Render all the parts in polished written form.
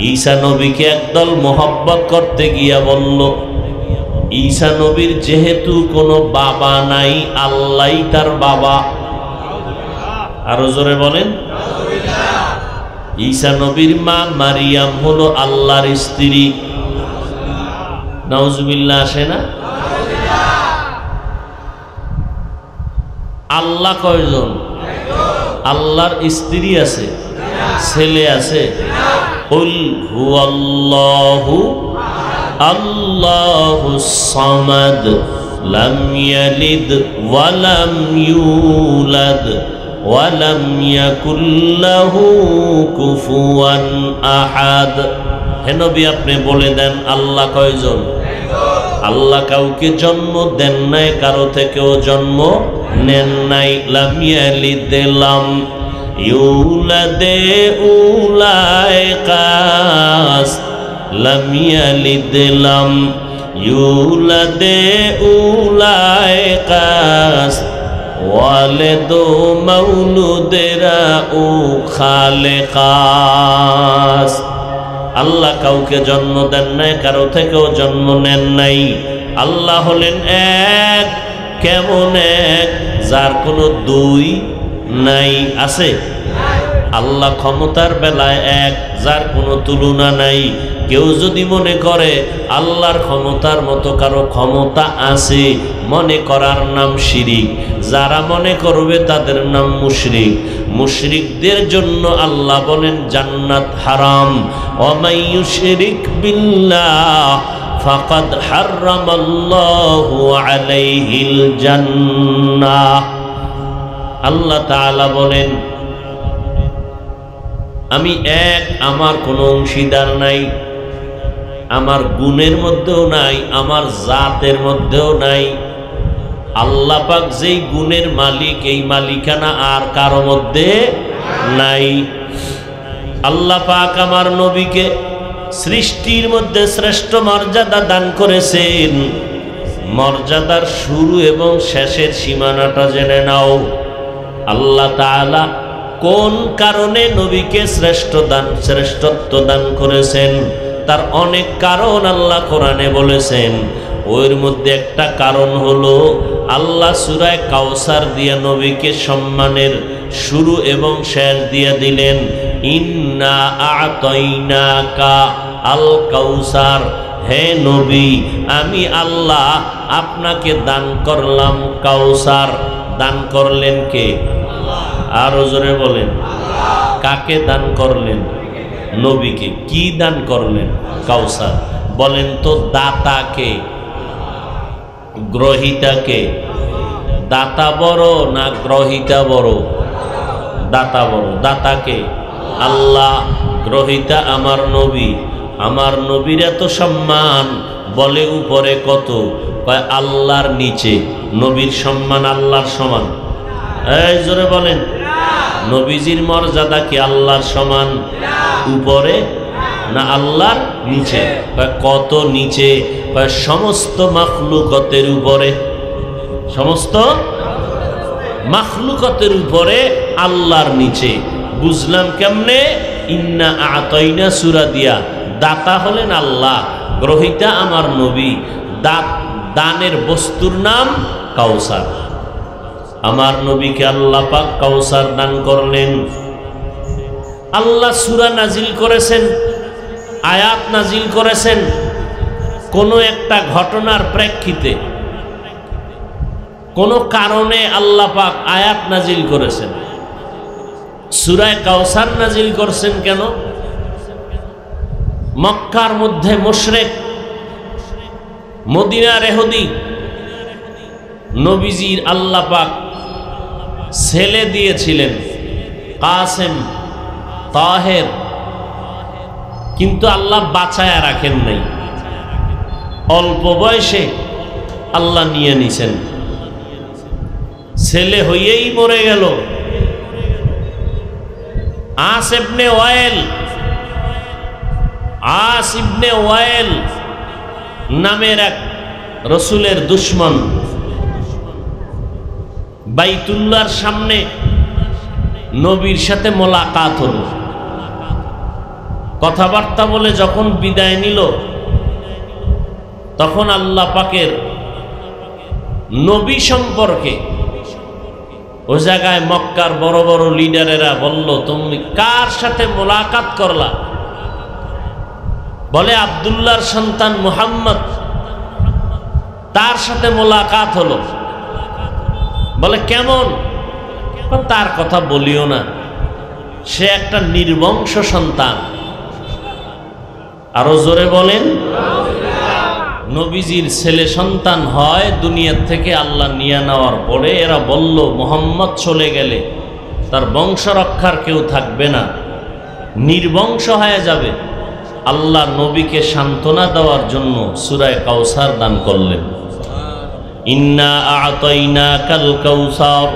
ঈসা নবীকে একদল মোহব্বত করতে গিয়া বলল, ঈসা নবীর যেহেতু কোনো বাবা নাই, আল্লাহই তার বাবা। আরো জোরে বলেন। ঈসা নবীর মা মারিয়াম হলো আল্লাহর স্ত্রী। নাউজুবিল্লাহ আসে না? আল্লাহ কয়জন? আল্লাহর স্ত্রী আছে, ছেলে আছে। কুল হুয়াল্লাহু আল্লাহুস সামাদ লাম ইয়ালিদ ওয়া লাম ইউলাদ ওয়া লাম ইয়াকুল লাহু কুফুয়ান আহাদ। হে নবী, আপনি বলে দেন আল্লাহ কয়জন? আল্লাহ কাউকে জন্ম দেন নাই, কারো থেকেও জন্ম নেন নাই। লাম ইয়ালিদ লাম ইউলাদে উলাইকাস লাম ইয়ালিদ লাম ইউলাদে উলাইকাস ওয়ালিদু মাউলুদেরা উ খালেকাস। আল্লাহ কাউকে জন্ম দেন নাই, কারো থেকেও জন্ম নেন নাই। আল্লাহ হলেন এক। কেমন এক? যার কোনো দুই নাই। আছে? আল্লাহ ক্ষমতার বেলায় এক, যার কোনো তুলনা নাই। কেউ যদি মনে করে আল্লাহর ক্ষমতার মতো কারো ক্ষমতা আছে, মনে করার নাম শিরিক। যারা মনে করবে তাদের নাম মুশরিক। মুশরিকদের জন্য আল্লাহ বলেন জান্নাত হারাম। ওয়ামাই ইউশরিক বিল্লাহ ফাকাদ হারামাল্লাহু আলাইহিল জান্নাহ। আল্লাহ তাআলা বলেন আমি এক, আমার কোনো অংশীদার নাই, আমার গুণের মধ্যেও নাই, আমার জাতের মধ্যেও নাই। আল্লাহ পাক যেই গুণের মালিক, এই মালিকানা আর কারো মধ্যে নাই। আল্লাহ পাক আমার নবীকে সৃষ্টির মধ্যে শ্রেষ্ঠ মর্যাদা দান করেছেন। মর্যাদার শুরু এবং শেষের সীমানাটা জেনে নাও। আল্লাহ তাআলা কোন কারণে নবীকে শ্রেষ্ঠত্ব দান করেছেন, তার অনেক কারণ আল্লাহ কোরআনে বলেছেন। ওর মধ্যে একটা কারণ হলো আল্লাহ সূরা কাউসার দিয়ে নবীকে সম্মানের শুরু এবং শেষ দিয়ে দিলেন। ইন্না আ'তাইনাকা আল কাউসার, হে নবী আমি আল্লাহ আপনাকে দান করলাম কাউসার। দান করলেন কে? আরো জোরে বলেন। কাকে দান করলেন? নবীকে। কি দান করলেন? কাউসার। বলেন তো দাতাকে, গ্রহিতাকে? দাতা বড় না গ্রহিতা বড়? দাতা বড়। দাতাকে? আল্লাহ। গ্রহিতা আমার নবী। আমার নবীর এত সম্মান, বলে উপরে কত? কয় আল্লাহর নিচে। নবীর সম্মান আল্লাহর সমান? এই জোরে বলেন। নবীজির মর্যাদা কি আল্লাহর সমান? উপরে না আল্লাহর নিচে? কত নিচে? সমস্ত মাখলুকতের উপরে। সমস্ত মাখলুকতের উপরে, আল্লাহর নিচে। বুঝলাম কেমনে? ইন্না আ'তাইনা সূরা দিয়া। দাতা হলেন আল্লাহ, গ্রহিতা আমার নবী। দানের বস্তুর নাম কাউসার। আমার নবীকে আল্লাহ পাক কাউসার দান করলেন। আল্লাহ সূরা নাজিল করেছেন, আয়াত নাজিল করেছেন কোনো একটা ঘটনার প্রেক্ষিতে, কোনো কারণে আল্লাহ পাক আয়াত নাজিল করেছেন। সূরা কাউসার নাজিল করছেন কেন? মক্কার মধ্যে মুশরিক, মদিনার ইহুদি, নবীজির আল্লাহ পাক ছেলে দিয়েছিলেন কাসেম, তাহের, কিন্তু আল্লাহ বাঁচায়া রাখেন নাই। অল্প বয়সে আল্লাহ নিয়ে নিছেন। ছেলে হইয়েই মরে গেল। আস ইবনে ওয়াইল নামের এক রসুলের দুশমন বাইতুল্লাহর সামনে নবীর সাথে মোলাকাত হলো। কথাবার্তা বলে যখন বিদায় নিল, তখন আল্লাহ পাকের নবী সম্পর্কে ওই জায়গায় মক্কার বড় বড় লিডারেরা বলল, তুমি কার সাথে মোলাকাত করলা? বলে আব্দুল্লাহর সন্তান মুহাম্মদ, তার সাথে মোলাকাত হলো। বলে কেমন? তার কথা বলিও না, সে একটা নির্বংশ সন্তান। আরো জোরে বলেন। নবীজির ছেলে সন্তান হয়, দুনিয়ার থেকে আল্লাহ নিয়ে নেওয়ার পরে এরা বলল, মুহাম্মদ চলে গেলে তার বংশ রক্ষার কেউ থাকবে না, নির্বংশ হয়ে যাবে। আল্লাহ নবীকে সান্ত্বনা দেওয়ার জন্য সূরা কাউসার দান করলেন। ইন্না আ'তাইনাকাল কাউসার,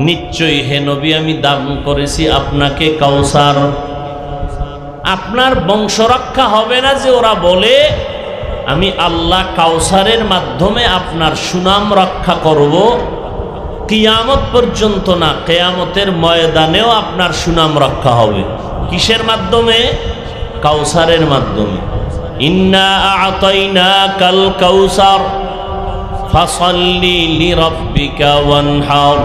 নিশ্চয়ই হে নবী আমি দান করেছি আপনাকে কাউসার। আপনার বংশ রক্ষা হবে না যে ওরা বলে আমি আল্লাহ কাউসারের মাধ্যমে আপনার সুনাম রক্ষা করব, কিয়ামত পর্যন্ত না, কিয়ামতের ময়দানেও আপনার সুনাম রক্ষা হবে। কিসের মাধ্যমে? কাউসারের মাধ্যমে। ইন্না আ'তাইনাকাল কাউসার ফাসাল্লি লিরাব্বিকা ওয়ানহার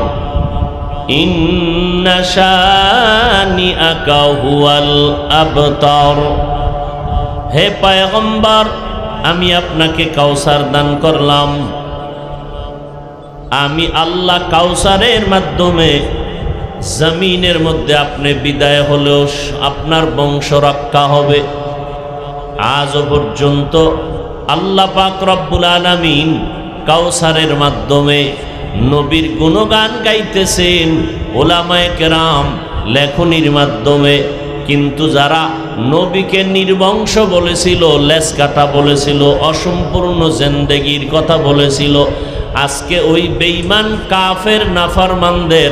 ইন্না শানিআকা হুয়াল আবতার। হে পয়গম্বর, আমি আপনাকে কাউসার দান করলাম। আমি আল্লাহ কাউসারের মাধ্যমে জমিনের মধ্যে আপনি বিদায় হলেও আপনার বংশ রক্ষা হবে। আজও পর্যন্ত আল্লাহ পাক রব্বুল আলামিন কাউসারের মাধ্যমে নবীর গুণগান গাইতেছেন ওলামায়ে কেরাম লেখনির মাধ্যমে। কিন্তু যারা নবীকে নির্বংশ বলেছিল, লেজ কাটা বলেছিল, অসম্পূর্ণ জিন্দেগির কথা বলেছিল, আজকে ওই বেঈমান কাফের নাফরমানদের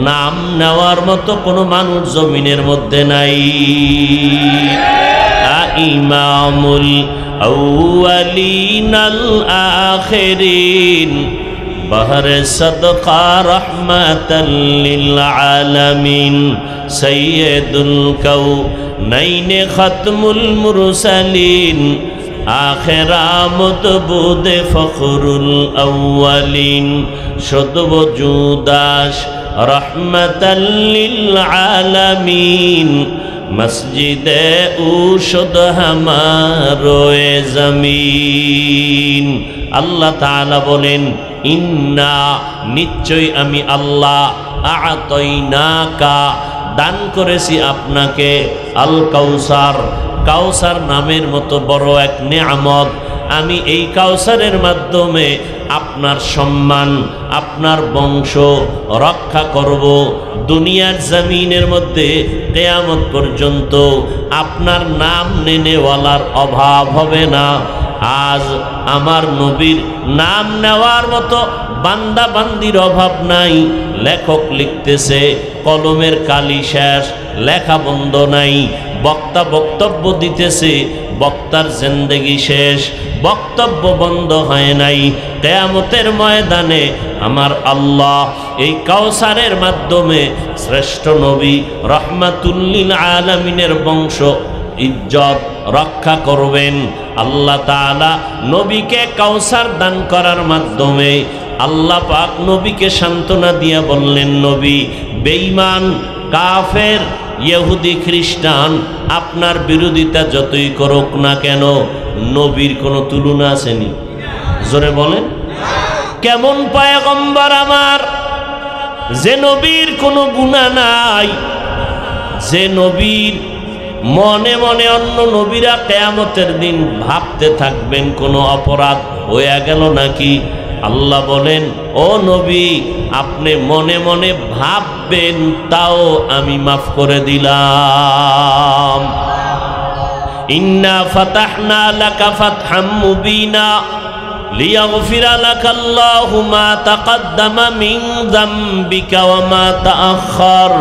নাম নেওয়ার মতো কোনো মানুষ জমিনের মধ্যে নাই। ইমামুল আউয়ালিন আল আখিরিন বহরে সদকা রহমাতাল লিল আলামিন সৈয়দুল কাউনাইন খাতমুল মুরসালিন আখিরামত বুদে ফখরুল আউয়ালিন শুদ ওজুদাস রহমাতাল লিল আলামিন মসজিদে উশুদ হামারোয়ে জমিন। আল্লাহ তাআলা বলেন, ইন্না নিশ্চয় আমি আল্লাহ আ'তাইনাকা দান করেছি আপনাকে আল কাউসার, কাউসার নামের মতো বড় এক নেয়ামত। আমি এই কাউসারের মাধ্যমে আপনার সম্মান, আপনার বংশ রক্ষা করব। দুনিয়ার জমিনের মধ্যে কিয়ামত পর্যন্ত আপনার নাম নেনেওয়ালার অভাব হবে না। আজ আমার নবীর নাম নেওয়ার মতো বান্দা বান্দির অভাব নাই। লেখক লিখতেছে, কলমের কালি শেষ, লেখা বন্ধ নাই। বক্তা বক্তব্য দিতেছে, বক্তার জিন্দেগি শেষ, বক্তব্য বন্ধ হয় নাই। কিয়ামতের ময়দানে আমার আল্লাহ এই কাউসারের মাধ্যমে শ্রেষ্ঠ নবী রহমাতুল লিল আলামিনের বংশ ইজ্জত রক্ষা করবেন। আল্লাহ তাআলা নবীকে কাউসার দান করার মাধ্যমে আল্লাহ পাক নবীকে সান্ত্বনা দিয়া বললেন, নবী বেঈমান কাফের ইহুদি খ্রিস্টান আপনার বিরোধিতা যতই করুক না কেন, নবীর কোনো তুলনা আসেনি। জোরে বলেন। কেমন পয়গম্বর আমার, যে নবীর কোনো গুনাহ নাই, যে নবীর মনে মনে অন্য নবীরা কিয়ামতের দিন ভাবতে থাকবেন কোনো অপরাধ হয়ে গেল নাকি। আল্লাহ বলেন, ও নবী আপনি মনে মনে ভাববেন, তাও আমি মাফ করে দিলাম। ইন্না ফাতাহনা লাকা ফাতহাম মুবিনা লিয়াগফিরা লাকাল্লাহু মা তাকদ্দামা মিন যামবিকা ওয়া মা তাআখার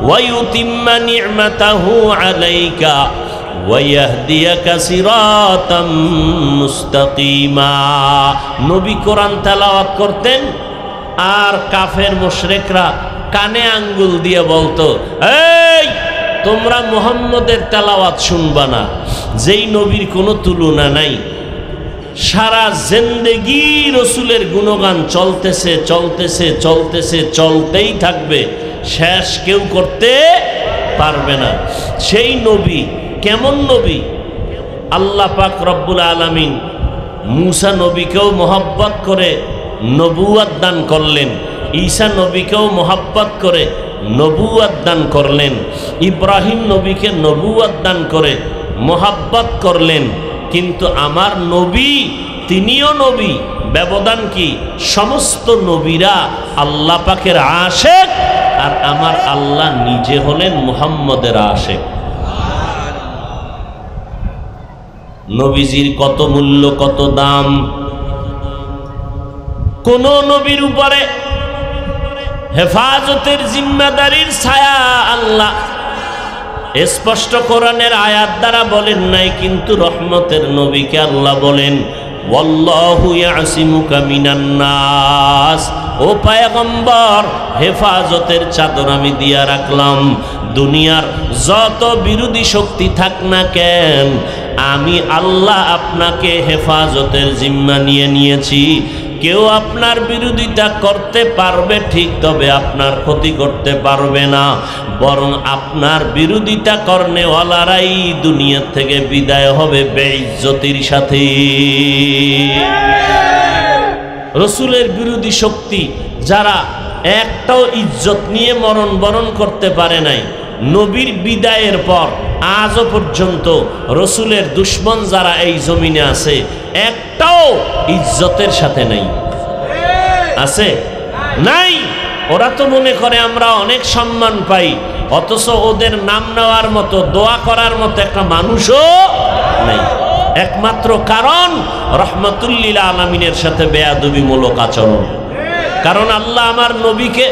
ওয়া ইউতিম্মা নি'মাতাহু আলাইকা ওয়া ইয়াহদিয়াকা সিরাতাম মুস্তাকিমা। নবী কোরআন তেলাওয়াত করতেন আর কাফের মুশরিকরা কানে আঙ্গুল দিয়ে বলতো, এই তোমরা মুহাম্মদের তেলাওয়াত শুনবা না, যেই নবীর কোনো তুলনা নাই। সারা জিন্দেগি রসুলের গুণগান চলতেছে চলতেছে চলতেছে, চলতেই থাকবে, শেষ কেউ করতে পারবে না। সেই নবী কেমন নবী? আল্লাহ পাক রব্বুল আলামিন মুসা নবীকেও মোহাব্বত করে নবুয়ত দান করলেন, ঈসা নবীকেও মোহাব্বত করে নবুয়ত দান করলেন, ইব্রাহিম নবীকে নবুয়ত দান করে মোহাব্বত করলেন। কিন্তু আমার নবী, তিনিও নবী, ব্যবধান কি? সমস্ত নবীরা আল্লাহ পাকের আশেক, আর আমার আল্লাহ নিজে হলেন মুহাম্মদের আশেক। নবীজির কত মূল্য, কত দাম। কোন নবীর উপরে হেফাজতের জিম্মাদারির ছায়া আল্লাহ স্পষ্ট কোরআনের আয়াত দ্বারা বলেন নাই, কিন্তু রহমতের নবীকে আল্লাহ বলেন ওয়াল্লাহু ইয়াসিমুকা মিনান নাস। ও পয়গম্বর, হেফাজতের চাদর আমি দিয়া রাখলাম। দুনিয়ার যত বিরোধী শক্তি থাক না কেন, আমি আল্লাহ আপনাকে হেফাজতের জিম্মা নিয়ে নিয়েছি। কেউ আপনার বিরোধিতা করতে পারবে ঠিক, তবে আপনার ক্ষতি করতে পারবে না, বরং আপনার বিরোধিতা করনেওয়ালারাই দুনিয়া থেকে বিদায় হবে বেইজ্জতির সাথে। রসুলের বিরোধী শক্তি যারা একটাও ইজ্জত নিয়ে মরণ বরণ করতে পারে নাই, নবীর বিদায়ের পর আজও পর্যন্ত রসুলের দুশ্মন যারা এই জমিনে আছে, একটাও ইজ্জতের সাথে নাই। আছে? নাই। ওরা তো মনে করে আমরা অনেক সম্মান পাই, অথচ ওদের নাম নেওয়ার মতো, দোয়া করার মতো একটা মানুষও নাই। একমাত্র কারণ রহমতুল্লিল আলামিনের সাথে বেয়াদবিমূলক আচরণ। কারণ আল্লাহ আমার নবীকে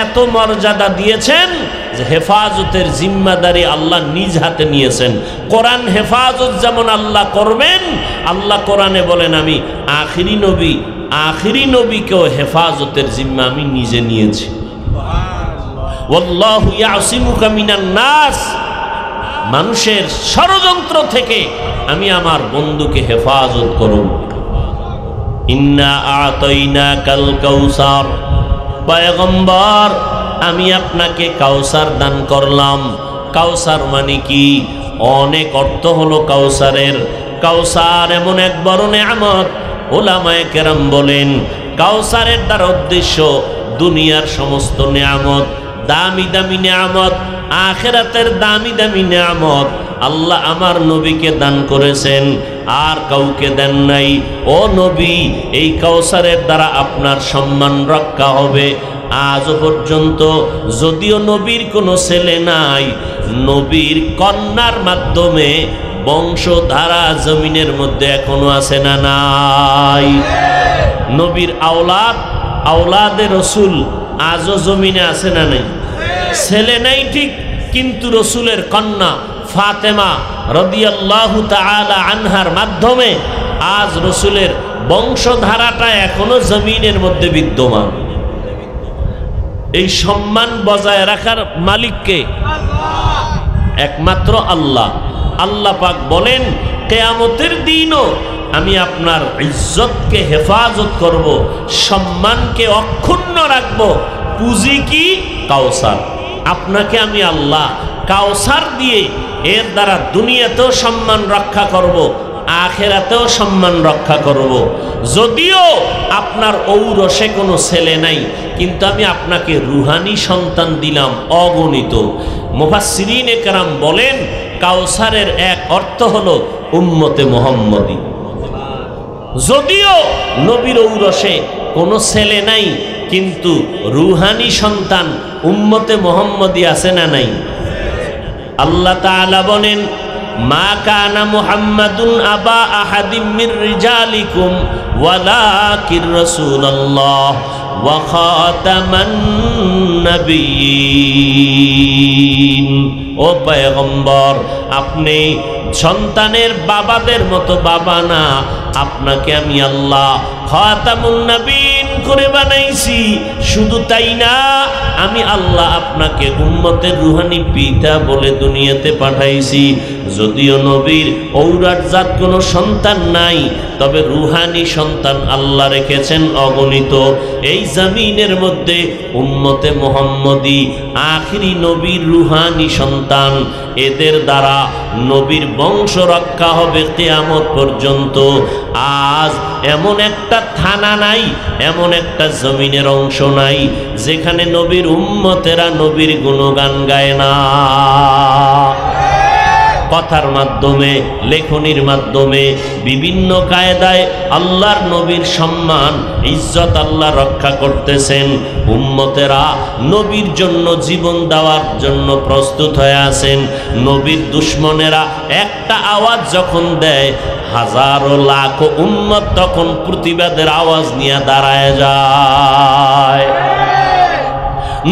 এত মর্যাদা দিয়েছেন যে হেফাজতের জিম্মাদারি আল্লাহ নিজ হাতে নিয়েছেন। কোরআন হেফাজত যেমন আল্লাহ করবেন, আল্লাহ কোরআনে বলেন আমি আখিরি নবী, আখিরি নবীকেও হেফাজতের জিম্মা আমি নিজে নিয়েছি। ওয়াল্লাহু ইয়াসিমুকা মিনান নাস। মানুষের ষড়যন্ত্র থেকে আমি আমার বন্ধুকে হেফাজত করব। ইন্না আতাইনাকাল কাউসার। পয়গম্বর, আমি আপনাকে কাউসার দান করলাম। কাউসার মানে কি? অনেক অর্থ হলো কাউসারের। কাউসার এমন এক বড় নেয়ামত, ওলামায়ে কেরাম বলেন কাউসারের দ্বারা উদ্দেশ্য দুনিয়ার সমস্ত নেয়ামত, দামি দামি নেয়ামত, আখিরাতের দামি দামি নেয়ামত আল্লাহ আমার নবীকে দান করেছেন, আর কাউকে দেন নাই। ও নবী, এই কাউসারের দ্বারা আপনার সম্মান রক্ষা হবে। আজ পর্যন্ত যদিও নবীর কোনো ছেলে নাই, নবীর কন্যার মাধ্যমে বংশধারা জমিনের মধ্যে এখনো আছে না নাই? নবীর আওলাদ, আওলাদে রসুল আজও জমিনে আছে না নাই? ছেলে নাই ঠিক, কিন্তু রসুলের কন্যা ফাতেমা রাদিয়াল্লাহু তাআলা আনহার মাধ্যমে আজ রসুলের বংশধারাটা এখনো জমিনের মধ্যে বিদ্যমান। এই সম্মান বজায় রাখার মালিককে? একমাত্র আল্লাহ। আল্লাহ পাক বলেন কিয়ামতের দিনও আমি আপনার ইজ্জতকে হেফাজত করব, সম্মানকে অক্ষুণ্ণ রাখব। পুঁজি কি? কাউসার। আপনাকে আমি আল্লাহ কাউসার দিয়ে এর দ্বারা দুনিয়াতেও সম্মান রক্ষা করব, আখিরাতেও সম্মান রক্ষা করব। যদিও আপনার ঔরসে কোনো ছেলে নাই, কিন্তু আমি আপনাকে রুহানি সন্তান দিলাম অগণিত। মুফাসসিরিনে কেরাম বলেন কাউসারের এক অর্থ হলো উম্মতে মুহাম্মদী। যদিও নবীর ঔরসে কোনো ছেলে নাই, কিন্তু রুহানি সন্তান উম্মতে মুহাম্মদী আছে না নাই? আল্লাহ তাআলা বলেন মা কানা মুহাম্মাদুন আবা আহাদিম মির রিজালিকুম ওয়ালাকির রাসূলুল্লাহ ওয়া খাতামান নবিয়্যিন। ও পয়গম্বর, আপনি সন্তানের বাবাদের মতো বাবা না, আপনাকে আমি আল্লাহ খাতামুন নবিয়্যিন করে বানাইছি। শুধু তাই না, আমি আল্লাহ আপনাকে উম্মতের রুহানি পিতা বলে দুনিয়াতে পাঠাইছি। যদিও নবীর ঔরাতজাত কোনো সন্তান নাই, তবে রুহানি সন্তান আল্লাহ রেখেছেন অগণিত। এই জমিনের মধ্যে উম্মতে মুহাম্মদী আখিরি নবীর রুহানি সন্তান, এদের দ্বারা নবীর বংশ রক্ষা হবে কিয়ামত পর্যন্ত। আজ এমন একটা থানা নাই, এমন একটা জমিনের অংশ নাই যেখানে নবীর উম্মতেরা নবীর গুণগান গায় না। কথার মাধ্যমে, লেখনির মাধ্যমে, বিভিন্ন কায়দায় আল্লাহর নবীর সম্মান ইজ্জত আল্লাহ রক্ষা করতেছেন। উম্মতেরা নবীর জন্য জীবন দেওয়ার জন্য প্রস্তুত হয়ে আছেন। নবীর দুশ্মনেরা একটা আওয়াজ যখন দেয়, হাজারো লাখ উম্মত তখন প্রতিবাদের আওয়াজ নিয়ে দাঁড়ায় যায়।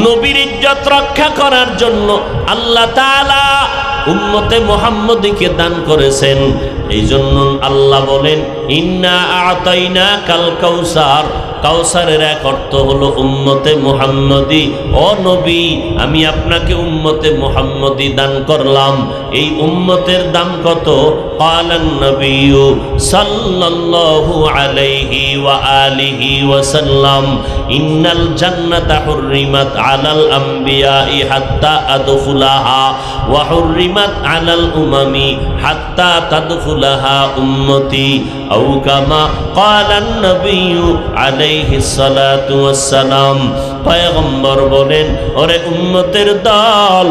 নবীর ইজ্জত রক্ষা করার জন্য আল্লাহ তাআলা উম্মতে মুহাম্মদীকে দান করেছেন। এই জন্য আল্লাহ বলেন, ইন্না আ'তাইনা কাল কাউসার। কাউসারের এক অর্থ হলো উম্মতে মুহাম্মদী। ও নবী, আমি আপনাকে উম্মতে মুহাম্মদী দান করলাম। এই উম্মতের দাম কত? ক্বালান নবিয়্যু সাল্লাল্লাহু আলাইহি ওয়া আলিহি ওয়া সাল্লাম, ইন্নাল জান্নাতা হুররিমাত আলাল আমবিয়াই হাত্তা আদখুলাহা ওয়া হুররিমাত আলাল উমামি হাত্তা তাদখুলাহা উম্মতি। আও কামা ক্বালান নবিয়্যু আলাইহিস সালাতু ওয়াস সালাম। পয়গম্বর বলেন, ওরে উম্মতের দল,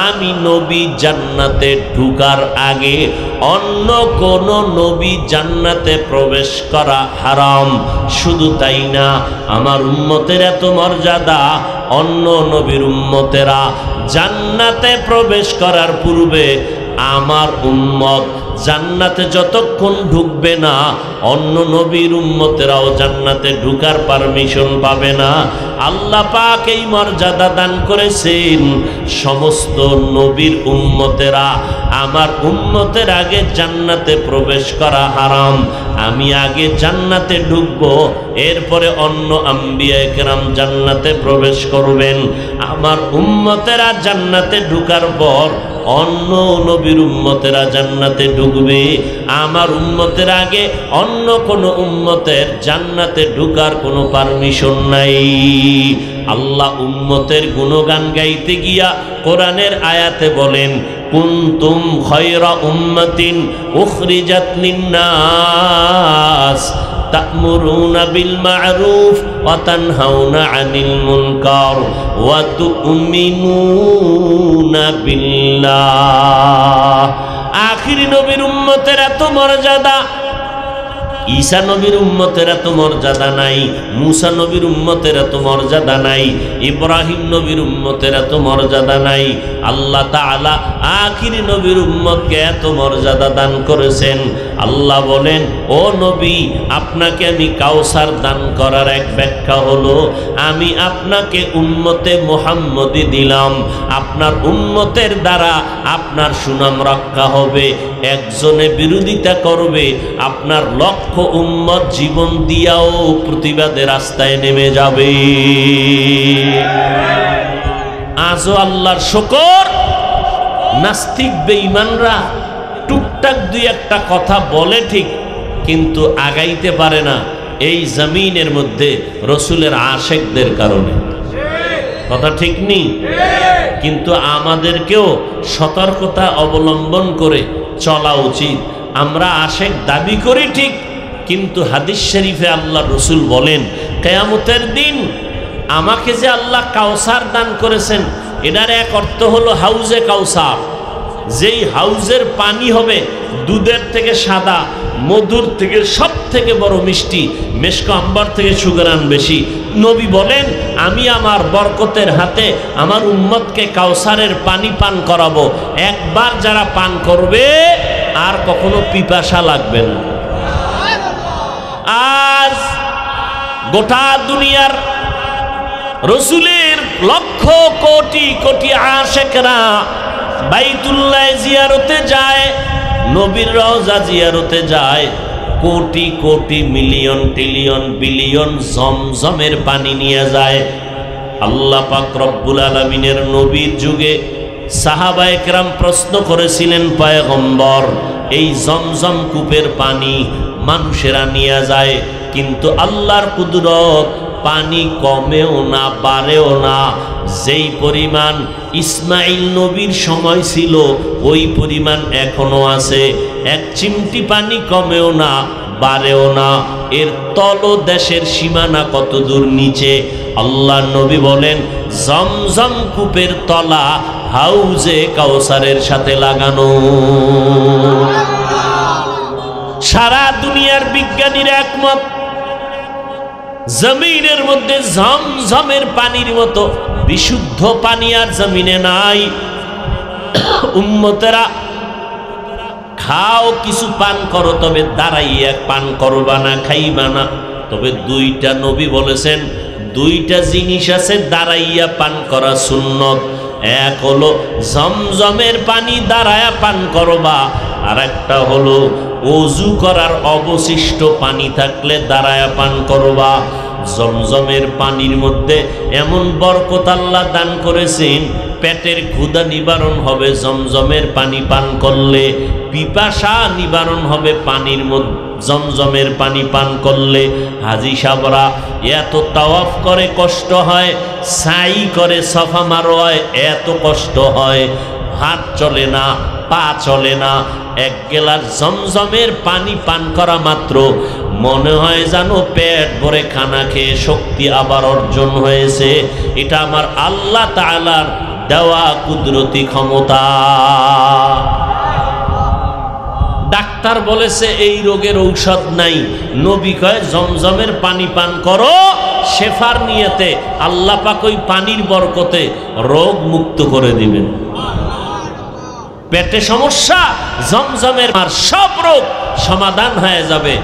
আমি নবী জান্নাতে ঢুকার আগে অন্য কোন নবী জান্নাতে প্রবেশ করা হারাম। শুধু তাই না, আমার উম্মতের এত মর্যাদা, অন্য নবীর উম্মতেরা জান্নাতে প্রবেশ করার পূর্বে আমার উম্মত জান্নাতে যতক্ষণ ঢুকবে না, অন্য নবীর উম্মতেরাও জান্নাতে ঢুকার পারমিশন পাবে না। আল্লাহ পাক এই মর্যাদা দান করেছেন। সমস্ত নবীর উম্মতেরা আমার উম্মতের আগে জান্নাতে প্রবেশ করা হারাম। আমি আগে জান্নাতে ঢুকবো, এরপরে অন্য আম্বিয়া কেরাম জান্নাতে প্রবেশ করবেন। আমার উম্মতেরা জান্নাতে ঢুকার পর অন্য নবীর উম্মতেরা জান্নাতে ঢুকবে। আমার উম্মতের আগে অন্য কোন উম্মতের জান্নাতে ঢুকার কোনো পারমিশন নাই। আল্লাহ উম্মতের গুণগান গাইতে গিয়া কোরআনের আয়াতে বলেন, কুনতুম খায়রা উম্মাতিন উখরিজাত লিন-নাস তা'মুরুনা বিল মা'রুফ ওয়া তানহাউনা আনিল মুনকার ওয়া তু'মিনুনা বিল্লাহ। আখিরি নবীর উম্মতের এত মর্যাদা, ঈসা নবীর উম্মতের এত মর্যাদা নাই, মুসা নবীর উম্মতের এত মর্যাদা নাই, ইব্রাহিম নবীর উম্মতের এত মর্যাদা নাই। আল্লাহ তাআলা আখিরি নবীর উম্মতকে এত মর্যাদা দান করেছেন। আল্লাহ বলেন, ও নবী, আপনাকে আমি কাউসার দান করার এক ব্যাখ্যা হলো, আমি আপনাকে উম্মতে মুহাম্মদী দিলাম। আপনার উম্মতের দ্বারা আপনার সুনাম রক্ষা হবে। একজনে বিরোধিতা করবে, আপনার লক্ষ উম্মত জীবন দিয়াও প্রতিবাদের রাস্তায় নেমে যাবে। আজও আল্লাহর শুকর, নাস্তিক বেঈমানরা টুকটাক দুই একটা কথা বলে ঠিক, কিন্তু আগাইতে পারে না এই জমিনের মধ্যে রসুলের আশেকদের কারণে। কথা ঠিক নেই? কিন্তু আমাদেরকেও সতর্কতা অবলম্বন করে চলা উচিত। আমরা আশেক দাবি করি ঠিক, কিন্তু হাদিস শরীফে আল্লাহ রসুল বলেন, কিয়ামতের দিন আমাকে যে আল্লাহ কাউসার দান করেছেন, এটার এক অর্থ হলো হাউজে কাউসার। যেই হাউজের পানি হবে দুধের থেকে সাদা, মধুর থেকে সব থেকে বড় মিষ্টি, মেশক আম্বার থেকে সুগরান বেশি। নবী বলেন, আমি আমার বরকতের হাতে আমার উম্মতকে কাউসারের পানি পান করাবো। একবার যারা পান করবে আর কখনো পিপাসা লাগবে না। আজ গোটা দুনিয়ার রসুলের লক্ষ কোটি কোটি আশেকরা বাইতুল্লাহ জিয়ারতে যায়, নবীর রওজা জিয়ারতে যায়, crore crore million trillion billion জমজমের পানি নিয়ে যায়। আল্লাহ পাক রব্বুল আলামিনের নবীর যুগে সাহাবায়ে কেরাম প্রশ্ন করেছিলেন, পয়গম্বর এই জমজম কূপের পানি মানুষেরা নিয়ে যায়, কিন্তু আল্লাহর কুদরত পানি কমেও না বাড়েও না, যেই পরিমাণ ইসমাইল নবীর সময় ছিল ওই পরিমাণ এখনো আছে। এক চিমটি পানি কমেও না বাড়েও না। এর তলদেশের সীমানা কত দূর নিচে? আল্লাহ নবী বলেন, জমজম কূপের তলা হাউজে কাউসারের সাথে লাগানো। সারা দুনিয়ার বিজ্ঞানীরা একমত, জমিনের মধ্যে জমজমের পানির মতো বিশুদ্ধ পানি আর জমিনে নাই। উম্মতেরা খাও, কিছু পান করো, তবে দাঁড়াইয়া পান করবা না, খাইবা না। তবে দুইটা নবী বলেছেন, দুইটা জিনিস আছে দাঁড়াইয়া পান করা সুন্নত। এক হলো জমজমের পানি দাঁড়ায়া পান করবা, আর একটা হলো ওযু করার অবশিষ্ট পানি থাকলে দাঁড়ায়া পান করবা। জমজমের পানির মধ্যে এমন বরকত আল্লাহ দান করেছেন, পেটের ক্ষুধা নিবারণ হবে জমজমের পানি পান করলে, পিপাসা নিবারণ হবে পানির মধ্যে জমজমের পানি পান করলে। হাজি সাহরা এত তাওয়াফ করে কষ্ট হয়, সাই করে সাফা মারোয়ায় এত কষ্ট হয়, হাত চলে না, পা চলে না। এক গেলার জমজমের পানি পান করা মাত্র মনে হয় যেন পেট ভরে খানা খেয়ে শক্তি আবার অর্জন হয়েছে। এটা আমার আল্লাহ তাআলার দেওয়া কুদরতি ক্ষমতা। ডাক্তার বলেছে এই রোগের ঔষধ নাই, নবী কয় জমজমের পানি পান করো শেফার নিয়তে, আল্লাহ পাক ওই পানির বরকতে রোগ মুক্ত করে দিবেন। পেটে সমস্যা, জমজমের আর সব রোগ সমাধান হয়ে যাবে,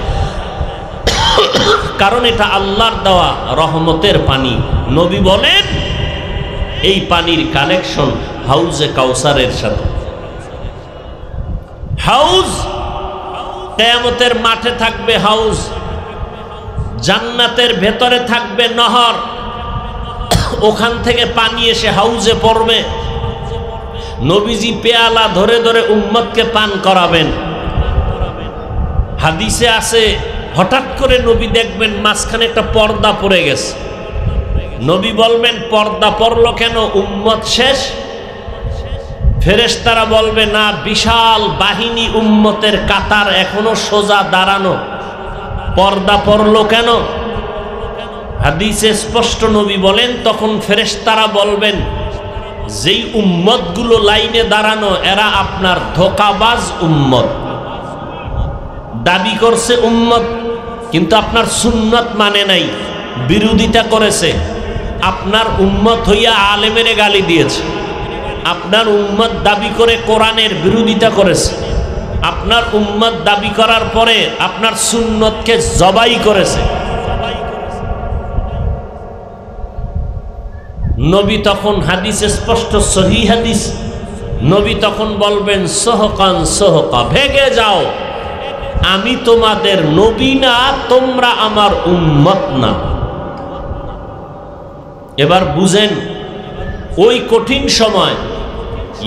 কারণ এটা আল্লাহর দেওয়া রহমতের পানি। নবী বলেন এই পানির কানেকশন হাউজে কাউসারের সাথে। হাউজ কিয়ামতের মাঠে থাকবে, হাউজ জান্নাতের ভেতরে থাকবে নহর, ওখান থেকে পানি এসে হাউজে পড়বে। নবীজি পেয়ালা ধরে ধরে উম্মতকে পান করাবেন। হাদিসে আছে হঠাৎ করে নবী দেখবেন মাঝখানে একটা পর্দা পড়ে গেছে। নবী বলবেন পর্দা পড়লো কেন? উম্মত শেষ। ফেরেশতারা বলবে না, বিশাল বাহিনী উম্মতের কাতার এখনো সোজা দাঁড়ানো, পর্দা পড়লো কেন? হাদিসে স্পষ্ট নবী বলেন তখন ফেরেশতারা বলবেন, যেই উম্মতগুলো লাইনে দাঁড়ানো এরা আপনার ধোঁকাবাজ উম্মত, দাবি করছে উম্মত কিন্তু আপনার সুন্নত মানে নাই, বিরোধিতা করেছে। আপনার উম্মত হইয়া আলেমেরে গালি দিয়েছে, আপনার উম্মত দাবি করে কোরআনের বিরোধিতা করেছে, আপনার উম্মত দাবি করার পরে আপনার সুন্নতকে জবাই করেছে। নবী তখন হাদিসে স্পষ্ট সহিহ হাদিস, নবী তখন বলবেন সোহকান সোহকা, ভেগে যাও, আমি তোমাদের নবী না, তোমরা আমার উম্মত না। এবার বুঝেন ওই কঠিন সময়,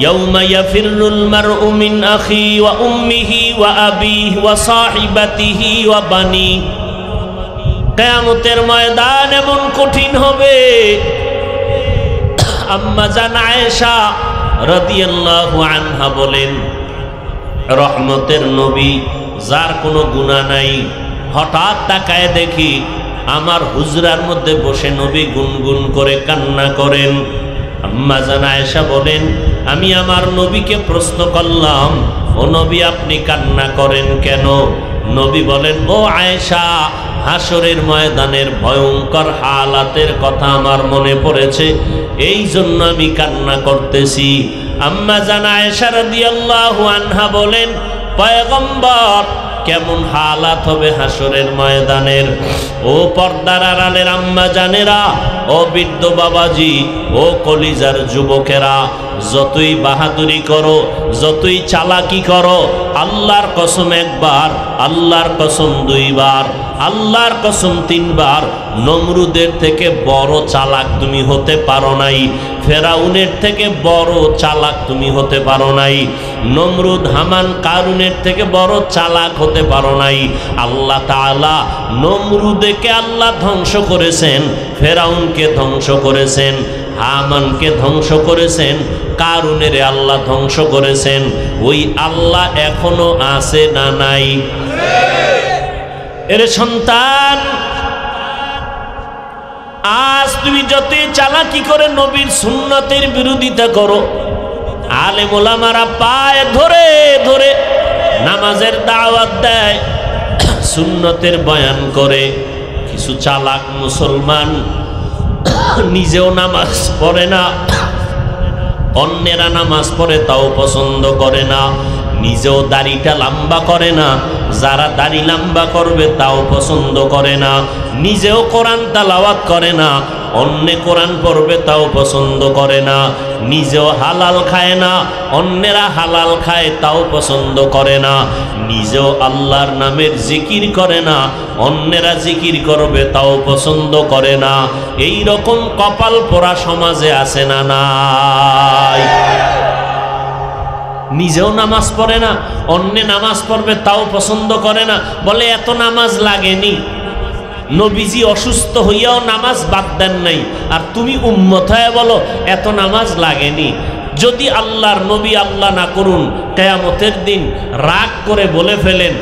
ইয়াউমা ইয়াফিরুল মারউ মিন আখি ওয়া উম্মিহি ওয়া আবিহি ওয়া সাহিবাতিহি ওয়া বানি, কিয়ামতের ময়দান এমন কঠিন হবে। আম্মা জান আয়েশা রাদিয়াল্লাহু আনহা বলেন, রহমতের নবী যার কোনো গুনাহ নাই, হঠাৎ তাকায় দেখি আমার হুজরার মধ্যে বসে নবী গুনগুন করে কান্না করেন। আম্মা জান আয়েশা বলেন, আমি আমার নবীকে প্রশ্ন করলাম, ও নবী আপনি কান্না করেন কেন? নবী বলেন, ও আয়েশা, হাসরের ময়দানের ভয়ঙ্কর হালাতের কথা আমার মনে পড়েছে, এই জন্য আমি কান্না করতেছি। আম্মা জান আয়েশা রাদিয়াল্লাহু আনহা বলেন, পয়গম্বর কেমন হালাত হবে হাসরের ময়দানের? ও পর্দার আড়ালের আম্মা জানেরা, ও বৃদ্ধ বাবাজি, ও কলিজার যুবকেরা, যতই বাহাদুরি করো, যতই চালাকি করো, আল্লাহর কসম একবার, আল্লাহর কসম দুইবার, আল্লাহর কসম তিনবার, নমরুদের থেকে বড় চালাক তুমি হতে পারো নাই, ফেরাউনের থেকে বড় চালাক তুমি হতে পারো নাই, নমরুদ হামান কারুনের থেকে বড় চালাক হতে পারো নাই। আল্লাহ তাআলা নমরুদকে আল্লাহ ধ্বংস করেছেন, ফেরাউনকে ধ্বংস করেছেন, হামানকে ধ্বংস করেছেন, কারুনের আল্লাহ ধ্বংস করেছেন। ওই আল্লাহ এখনো আছে না নাই? এর সন্তান, আজ তুমি যতই চালাকি করে নবীর সুন্নতের বিরোধিতা করো, আলেম ওলামারা পায়ে ধরে ধরে নামাজের দাওয়াত দেয়, সুন্নতের বয়ান করে। কিছু চালাক মুসলমান নিজেও নামাজ পড়ে না, অন্যেরা নামাজ পড়ে তাও পছন্দ করে না, নিজেও দাড়িটা লম্বা করে না, যারা দাড়ি লম্বা করবে তাও পছন্দ করে না, নিজেও কোরআন তেলাওয়াত করে না, অন্য কোরআন পড়বে তাও পছন্দ করে না, নিজেও হালাল খায় না, অন্যেরা হালাল খায় তাও পছন্দ করে না, নিজেও আল্লাহর নামের জিকির করে না, অন্যেরা জিকির করবে তাও পছন্দ করে না। এই রকম কপাল পোড়া সমাজে আছে না নাই? নিজেও নামাজ পড়ে না, অন্য নামাজ পড়বে তাও পছন্দ করে না, বলে এত নামাজ লাগেনি। নবীজি অসুস্থ হইয়াও নামাজ বাদ দেন নাই, আর তুমি উম্মত হয়ে বলো এত নামাজ লাগেনি। যদি আল্লাহর নবী আল্লাহ না করুন কিয়ামতের দিন রাগ করে বলে ফেলেন,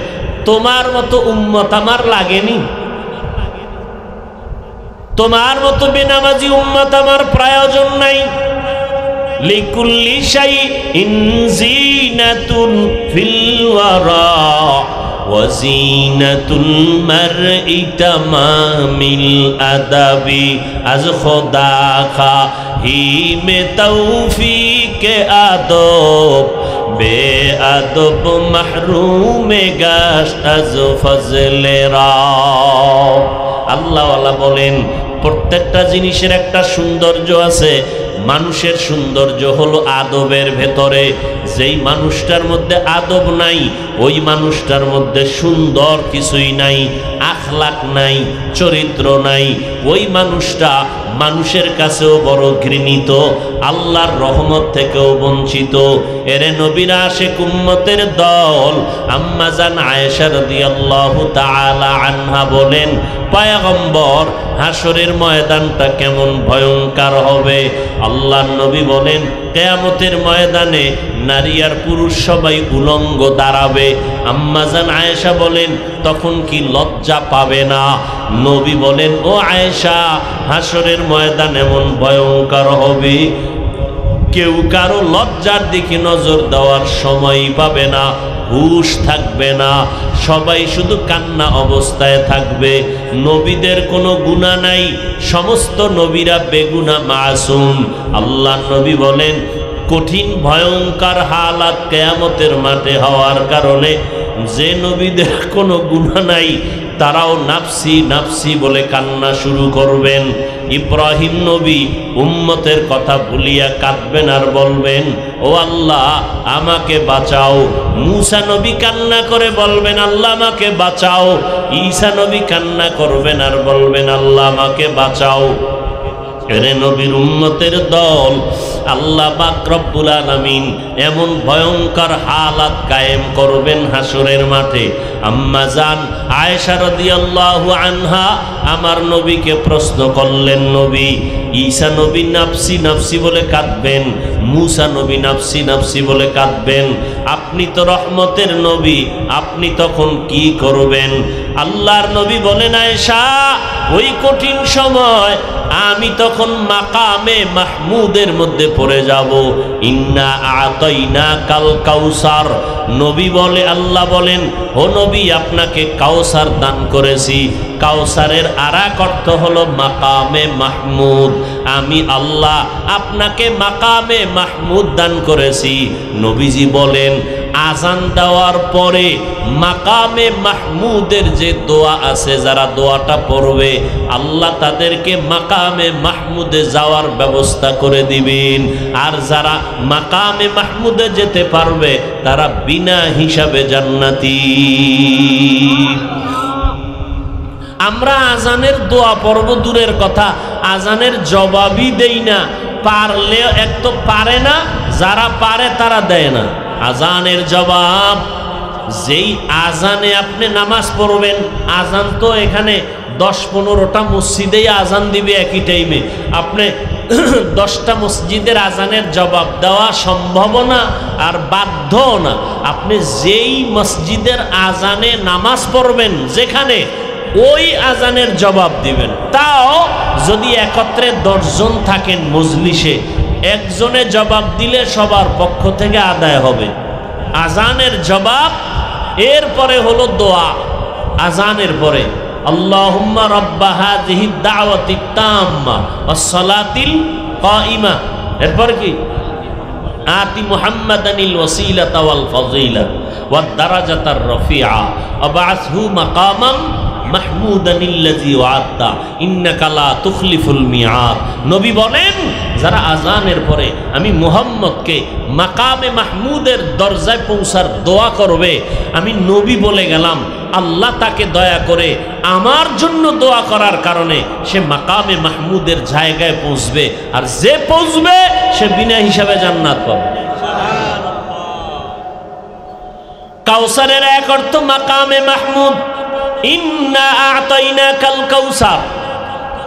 তোমার মতো উম্মত আমার লাগেনি, তোমার মতো বেনামাজি উম্মত আমার প্রয়োজন নাই। লিকুল্লি শাইইন জিনাতুন ফিল ওয়ারা ওয়া জিনাতুল মারই তামামিল আদাবি আজ খোদা খাহি মে তৌফিকে আদব বে আদব মাহরুমে গাশ আজ ফজলে রাব। আল্লাহওয়ালা বলেন প্রত্যেকটা জিনিসের একটা সৌন্দর্য আছে। মানুষের সৌন্দর্য হলো আদবের ভেতরে। যেই মানুষটার মধ্যে আদব নাই, ওই মানুষটার মধ্যে সুন্দর কিছুই নাই, আখলাক নাই, চরিত্র নাই, ওই মানুষটা মানুষের কাছেও বড় ঘৃণিত, আল্লাহর রহমত থেকেও বঞ্চিত। এরে নবীর আশিক উম্মতের দল আম্মা জান আয়েশা রাদিয়াল্লাহু তাআলা আনহা বলেন, পয়গম্বর হাসরের ময়দানটা কেমন ভয়ঙ্কর হবে। আল্লাহর নবী বলেন, কিয়ামতের ময়দানে নারী আর পুরুষ সবাই উলঙ্গ দাঁড়াবে। আম্মা জান আয়েশা বলেন, তখন কি লজ্জা পাবে না? নবী বলেন, ও আয়েশা, হাসরের ময়দান এমন ভয়ঙ্কর হবে, কেউ কারো লজ্জার দিকে নজর দেওয়ার সময় পাবে না, হুশ থাকবে না, সবাই শুধু কান্না অবস্থায় থাকবে। নবীদের কোনো গুনাহ নাই, সমস্ত নবীরা বেগুনা মাসুম। আল্লাহ নবী বলেন, কঠিন ভয়ঙ্কর হালাত কিয়ামতের মাঠে হওয়ার কারণে যে নবীদের কোনো গুনাহ নাই তারাও নাফসি নাফসি বলে কান্না শুরু করবেন। ইব্রাহিম নবী উম্মতের কথা ভুলিয়া কাঁদবেন আর বলবেন, ও আল্লাহ আমাকে বাঁচাও। মূসা নবী কান্না করে বলবেন, আল্লাহ আমাকে বাঁচাও। ঈসা নবী কান্না করবেন আর বলবেন, আল্লাহ আমাকে বাঁচাও। এরে নবীর উম্মতের দল, আল্লাহ পাক রব্বুল আলামিন এমন ভয়ঙ্কর হালাত কায়েম করবেন হাসরের মাঠে। আম্মা জান আয়েশা রাদিয়াল্লাহু আনহা আমার নবীকে প্রশ্ন করলেন, নবী, ঈসা নবী নাফসি নাফসি বলে কাঁদবেন, মূসা নবী নাফসি নাফসি বলে কাঁদবেন, আপনি তো রহমতের নবী, আপনি তখন কি করবেন? আল্লাহর নবী বলেন, আয়েশা, ওই কঠিন সময় আমি তখন মাকামে মাহমুদের মধ্যে পড়ে যাব। ইন্না আতাইনা কাল কাউসার। নবী বলে, আল্লাহ বলেন, ও নবী, আপনাকে কাউসার দান করেছি। কাউসারের আরেক অর্থ হলো মাকামে মাহমুদ। আমি আল্লাহ আপনাকে মাকামে মাহমুদ দান করেছি। নবীজি বলেন, আজান দেওয়ার পরে মাকামে মাহমুদের যে দোয়া আছে, যারা দোয়াটা পড়বে আল্লাহ তাদেরকে মাকামে মাহমুদে যাওয়ার ব্যবস্থা করে দিবেন। আর যারা মাকামে মাহমুদে যেতে পারবে তারা বিনা হিসাবে জান্নাতি। আমরা আজানের দোয়া পড়ব দূরের কথা, আজানের জবাবই দেই না। পারলে এক তো পারে না, যারা পারে তারা দেয় না আজানের জবাব। যেই আজানে আপনি নামাজ পড়বেন, আজান তো এখানে 10-15টা মসজিদেই আজান দিবে একই টাইমে, আপনি 10টা মসজিদের আজানের জবাব দেওয়া সম্ভব না আর বাধ্যও না। আপনি যেই মসজিদের আজানে নামাজ পড়বেন যেখানে, ওই আজানের জবাব দিবেন। তাও যদি একত্রে 10 জন থাকেন মজলিসে, একজনে জবাব দিলে সবার পক্ষ থেকে আদায় হবে আজানের জবাব। এরপরে হলো দোয়া আজানের পরে, আল্লাহুম্মা রাব্বা হাযিহিদ দাওয়াতিত তাম্মা ওয়াস সালাতিল কাইমা। এরপর কি? আতি মুহাম্মাদানিল ওয়াসিলাতা ওয়াল ফাযিলা ওয়াদ দারাজাতার রাফিআ ওয়াবআসহু মাকামান মাহমুদানিল্লাযী ওয়া'আদতা ইন্নাকা লা তুখলিফুল মিআদ। নবী বলেন, যারা আজানের পরে আমি মুহাম্মদকে মাকামে মাহমুদের দরজায় পৌঁছার দোয়া করবে, আমি নবী বলে গেলাম আল্লাহ তাকে দয়া করে আমার জন্য দোয়া করার কারণে সে মাকামে মাহমুদের জায়গায় পৌঁছবে, আর যে পৌঁছবে সে বিনা হিসাবে জান্নাত পাবে। কাউসারের এক অর্থ মাকামে মাহমুদ। ইন্না আ'তাইনাকাল কাউসার,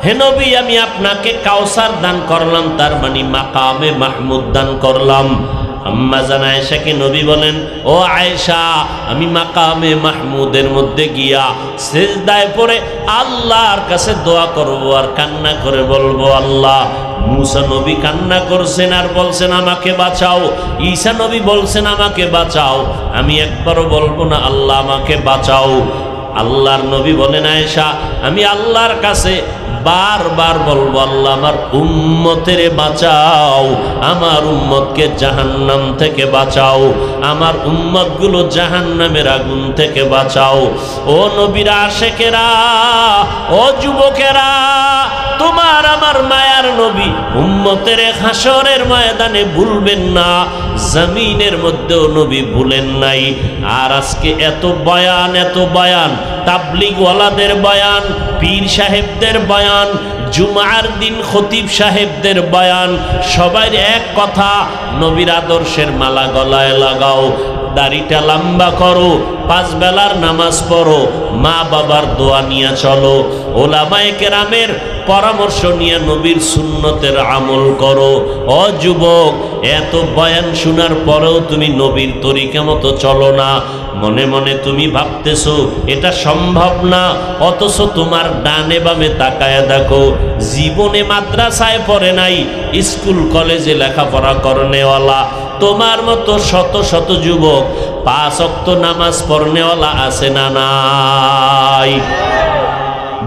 হে নবী আমি আপনাকে কাউসার দান করলাম, তার মানে মাকামে মাহমুদ দান করলাম। আম্মা জান আয়েশাকে নবী বলেন, ও আয়েশা, আমি মাকামে মাহমুদের মধ্যে গিয়া সিজদায় পড়ে আল্লাহর কাছে দোয়া করব আর কান্না করে বলবো আল্লাহ। মুসা নবী কান্না করছেন আর বলছেন আমাকে বাঁচাও, ঈসা নবী বলছেন আমাকে বাঁচাও, আমি একবারও বলবো না আল্লাহ আমাকে বাঁচাও। আল্লাহর নবী বলেন, আয়েশা আমি আল্লাহর কাছে বারবার বলবো আল্লাহ আমার উম্মতেরে বাঁচাও, আমার উম্মতকে জাহান্নাম থেকে বাঁচাও, আমার উম্মতগুলো জাহান্নামের আগুন থেকে বাঁচাও। ও নবীর আশিকেরা, ও যুবকেরা, তোমার আমার মায়ার নবী উম্মতের হাসরের ময়দানে ভুলবেন না, জমিনের মধ্যেও নবী ভুলেন নাই। আর আজকে এত বয়ান, তাবলিগ ওয়ালাদের বয়ান, পীর সাহেবদের বয়ান, জুমার দিন খতিব সাহেবদের বয়ান, সবার এক কথা, নবীর আদর্শের মালা গলায় লাগাও, দাড়িটা লম্বা করো, 5 বেলার নামাজ পড়ো, মা বাবার দোয়া নিয়ে চলো, ওলামায়ে কেরামের পরামর্শ নিয়ে নবীর সুন্নতের আমল করো। ও যুবক, এত বয়ান শোনার পরেও তুমি নবীর তরিকা মতো চলো না, মনে মনে তুমি ভাবতেছো এটা সম্ভব না, অথচ তোমার ডানে বামে তাকায়া দেখো, জীবনে মাদ্রাসায় পড়ে নাই, স্কুল কলেজে লেখাপড়া করনেওয়ালা তোমার মতো শত শত যুবক 5 ওয়াক্ত নামাজ পড়নেওয়ালা আছে না নাই?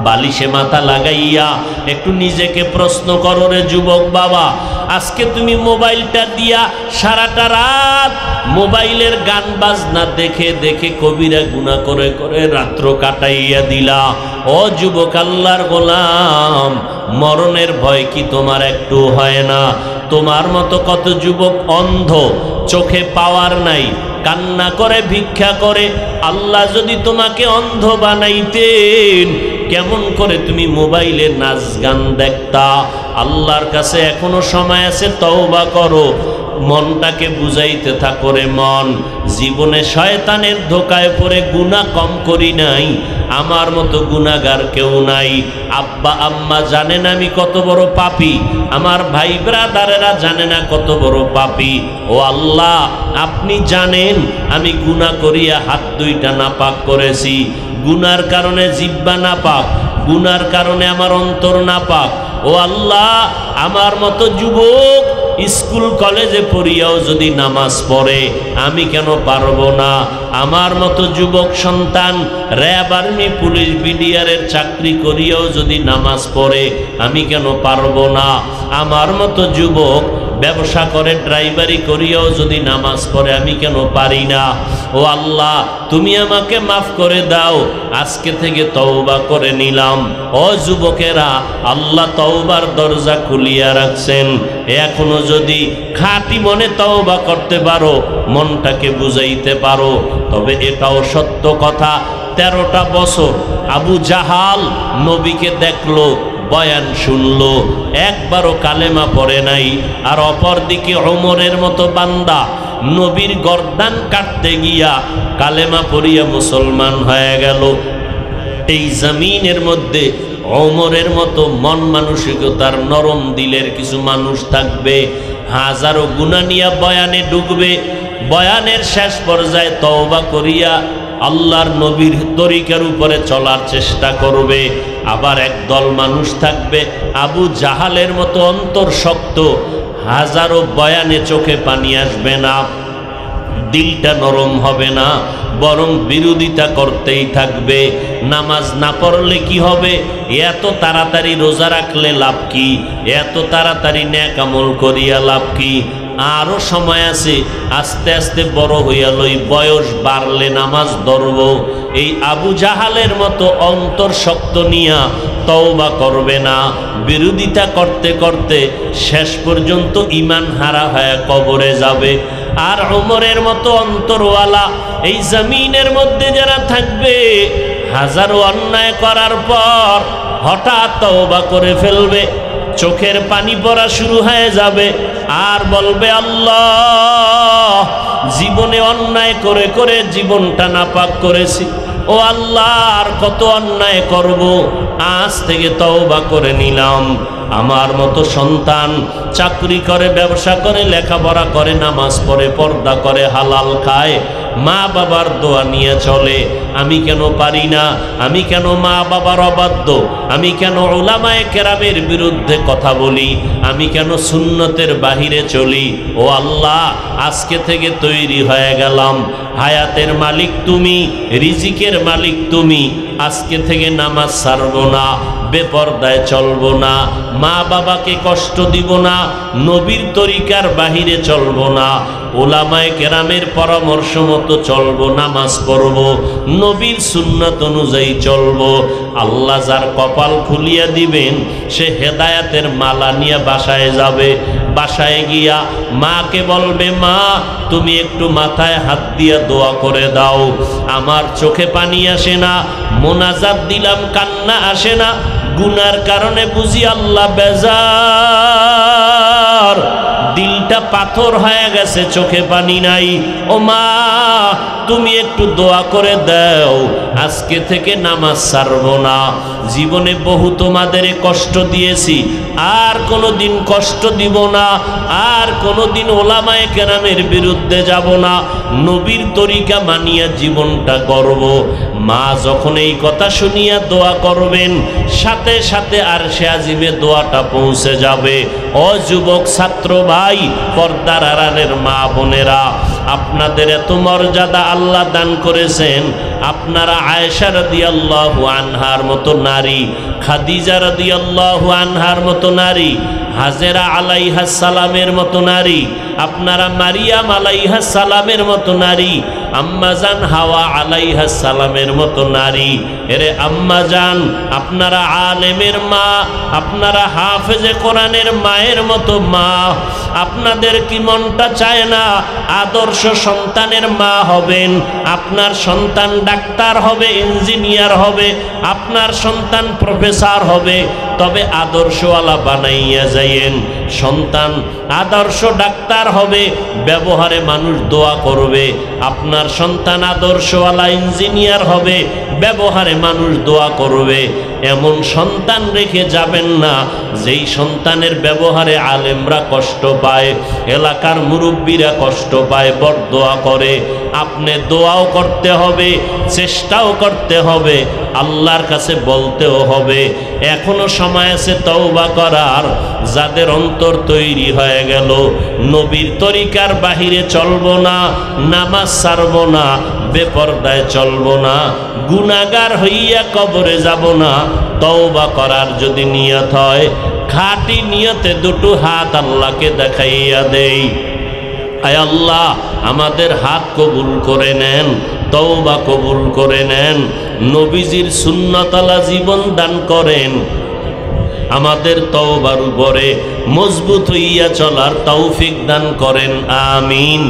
বালিশে মাথা লাগাইয়া একটু নিজেকে প্রশ্ন করো রে যুবক বাবা, আজকে তুমি মোবাইলটা দিয়া সারাটা রাত মোবাইলের গান বাজনা দেখে দেখে কবিরা গুনাহ করে করে রাত্র কাটাইয়া দিলা। ও যুবক আল্লাহর গোলাম, মরণের ভয় কি তোমার একটু হয় না? তোমার মতো কত যুবক অন্ধ, চোখে পাওয়ার নাই, কান্না করে ভিক্ষা করে। আল্লাহ যদি তোমাকে অন্ধ বানাইতেন, কেমন করে তুমি মোবাইলে নাচ গান দেখতা? আল্লাহর কাছে এখনো সময় আছে, তওবা করো, মনটাকে বুঝাইতে থাকো রে মন, জীবনে শয়তানের ধোকায় পড়ে গুনাহ কম করি নাই, আমার মতো গুনাহগার কেউ নাই। আব্বা আম্মা জানেন আমি কত বড় পাপী, আমার ভাই ব্রাদারেরা জানে না কত বড় পাপী। ও আল্লাহ, আপনি জানেন আমি গুনাহ করিয়া হাত 2টা নাপাক করেছি, গুনার কারণে জিহ্বা নাপাক, গুনার কারণে আমার অন্তর নাপাক। ও আল্লাহ, আমার মতো যুবক স্কুল কলেজে পড়িয়াও যদি নামাজ পড়ে, আমি কেন পারবো না? আমার মতো যুবক সন্তান র্যাব, আর্মি, পুলিশ, বিডিআরের চাকরি করিয়াও যদি নামাজ পড়ে, আমি কেন পারবো না? আমার মতো যুবক ব্যবসা করে ড্রাইভারি করিয়াও যদি নামাজ পড়ে আমি কেন পারি না? ও আল্লাহ, তুমি আমাকে মাফ করে দাও, আজকে থেকে তওবা করে নিলাম। ও যুবকেরা, আল্লাহ তওবার দরজা খুলিয়া রাখছেন। এখনো যদি খাঁটি মনে তওবা করতে পারো, মনটাকে বুঝাইতে পারো, তবে এটাও সত্য কথা, 13টা বছর আবু জাহাল নবীকে দেখলো, বয়ান শুনলো, একবারও কালেমা পড়ে নাই। আর অপরদিকে ওমরের মতো বান্দা নবীর গর্দান কাটতে গিয়া কালেমা পড়িয়া মুসলমান হয়ে গেল। এই জমিনের মধ্যে ওমরের মতো মন মানসিকতার নরম দিলের কিছু মানুষ থাকবে, হাজারো গুনাহ নিয়া বয়ানে ঢুকবে, বয়ানের শেষ পর্যায়ে তওবা করিয়া আল্লাহর নবীর তরিকার উপরে চলার চেষ্টা করবে। আবার একদল মানুষ থাকবে আবু জাহালের মতো অন্তর শক্ত, হাজারো বয়ানে চোখে পানি আসবে না, দিলটা নরম হবে না, বরং বিরোধিতা করতেই থাকবে। নামাজ না পড়লে কি হবে? এত তাড়াতাড়ি রোজা রাখলে লাভ কি? এত তাড়াতাড়ি নেক আমল করিয়া লাভ কি? আরো সময় আছে, আস্তে আস্তে বড় হইয়া লই, বয়স বাড়লে নামাজ ধরব। এই আবু জাহালের মতো অন্তর শক্ত নিয়া তওবা করবে না, বিরোধিতা করতে করতে শেষ পর্যন্ত ঈমান হারা হয়ে কবরে যাবে। আর ওমরের মতো অন্তরওয়ালা এই জমিনের মধ্যে যারা থাকবে, হাজারো অন্যায় করার পর হঠাৎ তওবা করে ফেলবে, চোখের পানি পড়া শুরু হয়ে যাবে, আর বলবে আল্লাহ, জীবনে অন্যায় করে করে জীবনটা নাপাক করেছি, ও আল্লাহ আর কত অন্যায় করব, আজ থেকে তওবা করে নিলাম। আমার মতো সন্তান চাকরি করে, ব্যবসা করে, লেখাপড়া করে, নামাজ পড়ে, পর্দা করে, হালাল খায়, মা বাবার দোয়া নিয়ে চলে, আমি কেন পারি না? আমি কেন মা বাবার অবাধ্য? আমি কেন উলামায়ে কেরামের বিরুদ্ধে কথা বলি? আমি কেন সুন্নতের বাহিরে চলি? ও আল্লাহ, আজকে থেকে তৈরি হয়ে গেলাম, হায়াতের মালিক তুমি, রিজিকের মালিক তুমি, আজকে থেকে নামাজ ছাড়বো না, বেপরদায় চলবো না, মা বাবাকে কষ্ট দিব না, নবীর তরিকার বাহিরে চলবো না, উলামায়ে কেরামের পরামর্শ মতো চলবো, নামাজ পড়বো, নবীর সুন্নাত অনুযায়ী চলবো। আল্লাহ যার কপাল খুলিয়া দিবেন, সে হেদায়াতের মালা নিয়ে বাসায় যাবে। বাসায় গিয়া মাকে বলবে, মা তুমি একটু মাথায় হাত দিয়া দোয়া করে দাও, আমার চোখে পানি আসে না, মোনাজাত দিলাম কান্না আসে না, গুনার কারণে বুঝি আল্লাহ বেজার, দিলটা পাথর হয়ে গেছে, চোখে পানি নাই, ও মা তুমি একটু দোয়া করে দাও, আজকে থেকে নামাজ ছাড়বো না, জীবনে বহু তোমাদের কষ্ট দিয়েছি, আর কোনোদিন কষ্ট দিব না, আর কোনোদিন ওলামায়ে কেরামের বিরুদ্ধে যাব না, নবীর তরিকা মানিয়া জীবনটা করব। মা যখন এই কথা শুনিয়া দোয়া করবেন, সাথে সাথে আরশে আজিমে দোয়াটা পৌঁছে যাবে। ও যুবক ছাত্র ভাই, পর্দার আড়ালের মা বোনেরা, আপনাদের এত মর্যাদা আল্লাহ দান করেছেন, আপনারা আয়েশা রাদিয়াল্লাহু আনহার মতো নারী, খাদিজা রাদিয়াল্লাহু আনহার মতো নারী, হাজেরা আলাইহাস সালামের মতো নারী, আপনারা মারিয়াম আলাইহাস সালামের মতো নারী, আম্মাজান হাওয়া আলাইহাস সালামের মতো নারী। এরে আম্মাজান, আপনারা আলেমের মা, আপনারা হাফেজে কোরআনের মায়ের মতো মা, আপনাদের কি মনটা চায় না আদর্শ সন্তানের মা হবেন? আপনার সন্তান ডাক্তার হবে, ইঞ্জিনিয়ার হবে, আপনার সন্তান প্রফেসর হবে, তবে আদর্শওয়ালা বানাইয়া যাইয়েন। সন্তান আদর্শ ডাক্তার হবে, ব্যবহারে মানুষ দোয়া করবে, আপনার সন্তান আদর্শওয়ালা ইঞ্জিনিয়ার হবে, ব্যবহারে মানুষ দোয়া করবে। এমন সন্তান রেখে যাবেন না যেই সন্তানের ব্যবহারে আলেমরা কষ্ট পায়, এলাকার মুরব্বীরা কষ্ট পায়, বরদোয়া করে। আপনি দোয়াও করতে হবে, চেষ্টাও করতে হবে, আল্লাহর কাছে বলতেও হবে। এখনো সময় আছে তওবা করার। যাদের অন্তর তৈরি হয়ে গেল, নবীর তরিকার বাহিরে চলবো না, নামাজ ছাড়বো না, বেপরদায় চলবো না, গুনাহগার হইয়া কবরে যাব না, তওবা করার যদি নিয়ত হয়, খাঁটি নিয়তে দুটো হাত আল্লাহকে দেখাইয়া দেই। আয় আল্লাহ, আমাদের হাত কবুল করে নেন, তওবা কবুল করে নেন, নবীজির সুন্নতালা জীবন দান করেন, আমাদের তওবার উপরে মজবুত হইয়া চলার তৌফিক দান করেন। আমিন।